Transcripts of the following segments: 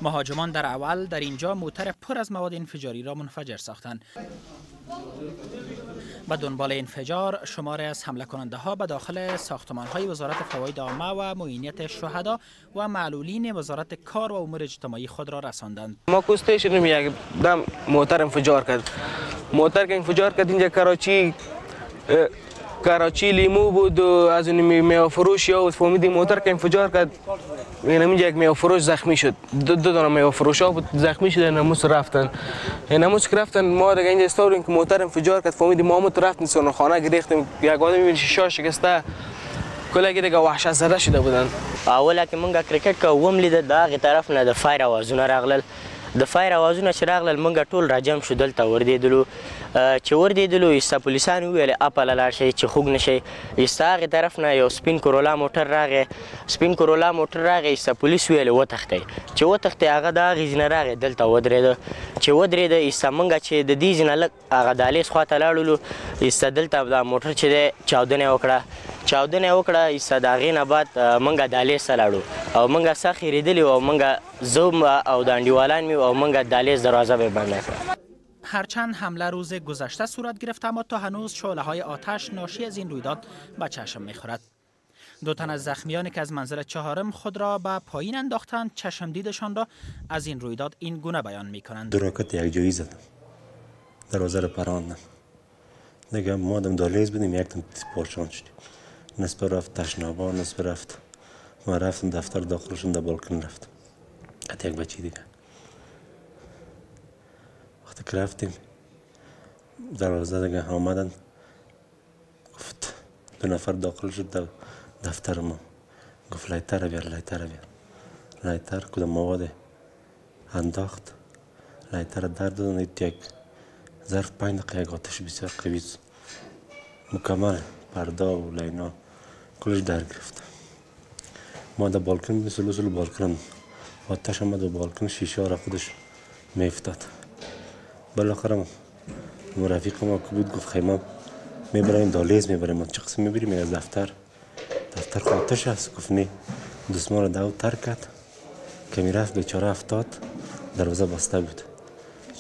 مهاجمان در اول در اینجا موتر پر از مواد انفجاری را منفجر ساختند. به دنبال انفجار شماری از حمله کننده ها به داخل ساختمان های وزارت فواید عامه و معینیت شهدا و معلولین وزارت کار و امور اجتماعی خود را رساندند. ما کوستیشن یک دم موتر انفجار کرد. موتر که انفجار کرد اینجا کراچی لیمو بود و از اون میوه فروش یا فهمیدیم موتر که انفجار کرد. اینجا یک میوه فروش زخمی شد. دو دانه میوه فروش ها بود زخمی شد. نموس رفتن. نموس که رفتن ما دیگه اینجا استوریم که موتر انفجار کرد. فهمیدیم ما رفتیم سون خانه گریختیم. یک آدم میبینی شیشه شکسته. کلاگی دیگه وحشت زده شده بودن. اوله که مونږ کرکټ کوم لید دغه طرف نه د فایر اوازونه راغلل. د فایر اوازونه چې راغلل مونږ ټول راجم شو دلته وردیدلو چې وردیدلو ایستا پولیسان ویل اپل لاړ شي چې خوګ نشي ایستا هغه طرف نه یو سپین کورولا موټر راغی ایستا پولیس ویل وتښتئ چې وتښتئ هغه د هغې ځینه راغی دلته ودرېده چې ودرېده ایستا مونږ چې د دې ځینه لږ هغه دهلیز خواته لاړلو ایستا دلته دا موټر چې دی چاودنه وکړه ایستا د هغې نه بعد مونږ دهلیز ته لاړو او مونږ سخت خیرېدلي او مونږ زه او د انډیوالان مې او مونږ دهلیز دروازه به بنده کړه. هرچند حمله روز گذشته صورت گرفت اما تا هنوز شعله‌های آتش ناشی از این رویداد به چشم می‌خورد. 2 تن از زخمیانی که از منزل 4 خود را به پایین انداختند چشم دیدشان را از این رویداد این گونه بیان می‌کنند. 2 راکت یک جایی زدم. دروازه را پراندم. دیگه ما دم دهلیز بودیم یک تن پاشان شدیم. نصف رفت تشنابا نصف رفت. ما رفتم دفتر داخل شدم در بالکن رفتم. حتی یک بچه دیگه. وقتی که رفتیم دروازه دیگه آمدن گفت 2 نفر داخل شد در دفتر ما گفت لایتر بیار لایتر کدام مواد انداخت لایتر در دادن یک ظرف 5 دقیقه یک آتش بسیار قوی مکمل پرده و لینا کلش در گرفت. ما در بالکن سلو بالکن آتش آمد و بالکن شیشه را خودش میفتاد. بالاخره رفیق ما که بود گفت خیلی میبریم دهلیز میبریم. چه قسم میبریم از دفتر آتش هست. گفت نه دستمال دو ترک کرد که میرفت بیچاره افتاد دروازه بسته بود.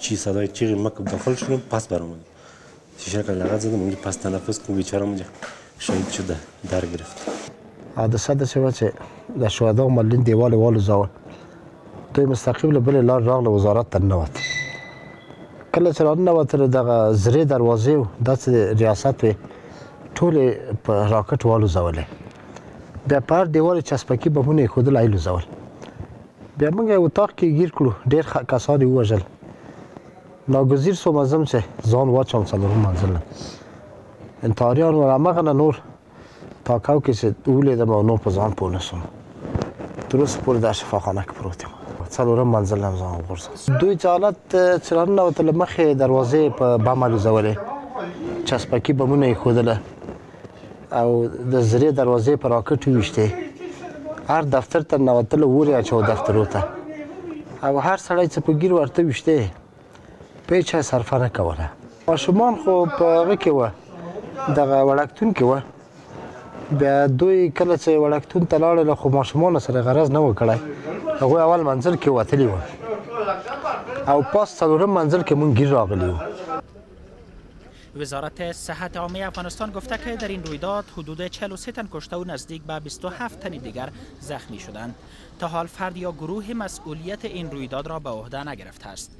چی صدای چیغی ما که داخل شدم پس برآمد شیشه که لغت زدم اونجا پس تنفس کنم بیچاره اونجا شهید شده در گرفت. حادثه داسې وه چې د شهدا ملین دیوال والوځاوه دوی مستقیم له بلې لارې راغله وزارت ته ننوت. کله چې راننوتل دغه زرې دروازې و داسې ریاست وې ټولې په راکټ والوځولې. بیا په هر دیوال چسپکي بمونه یې ښودل ایلوځول. بیا موږ یو اتاق کې ګیر کړو ډېر کسان یې ووژل. ناګزیر سوم زم چې ځان واچوم څلورم منزل نه انتحاریان و همغه نه نور تاکاو کې چې ولیدم او نور په ځان پوه نه سوم. تر اوسه پورې دا شفاخانه کې پروت یم. څلورم منزل نه ځان وغورځوم. دوی چې حالت چې راننوتل مخې دروازې په بم الوځولې چسپکي بمونه یې ښودله او د زرې دروازې په راکټ وویشتې. هر دفتر ته ننوتله اور یې اچوه دفترو ته او هر سړی چې په ګیر ورته ویشتې په هېچا یې صرفه نه کوله. ماشومان خو په هغه کې وه دغه وړکتون کې وه. بیا دوی کله چې وړکتون ته لاړل خو ماشومانو سره غرض نه و کړی. هغوی اول منزل کې وتلي وه او پاس څلورم منزل کې مونږ گیر راغلي وو. وزارت صحت عامه افغانستان گفته که در این رویداد حدود 43 تن کشته و نزدیک به 27 تن دیگر زخمی شدند. تا حال فرد یا گروه مسئولیت این رویداد را به عهده نگرفته است.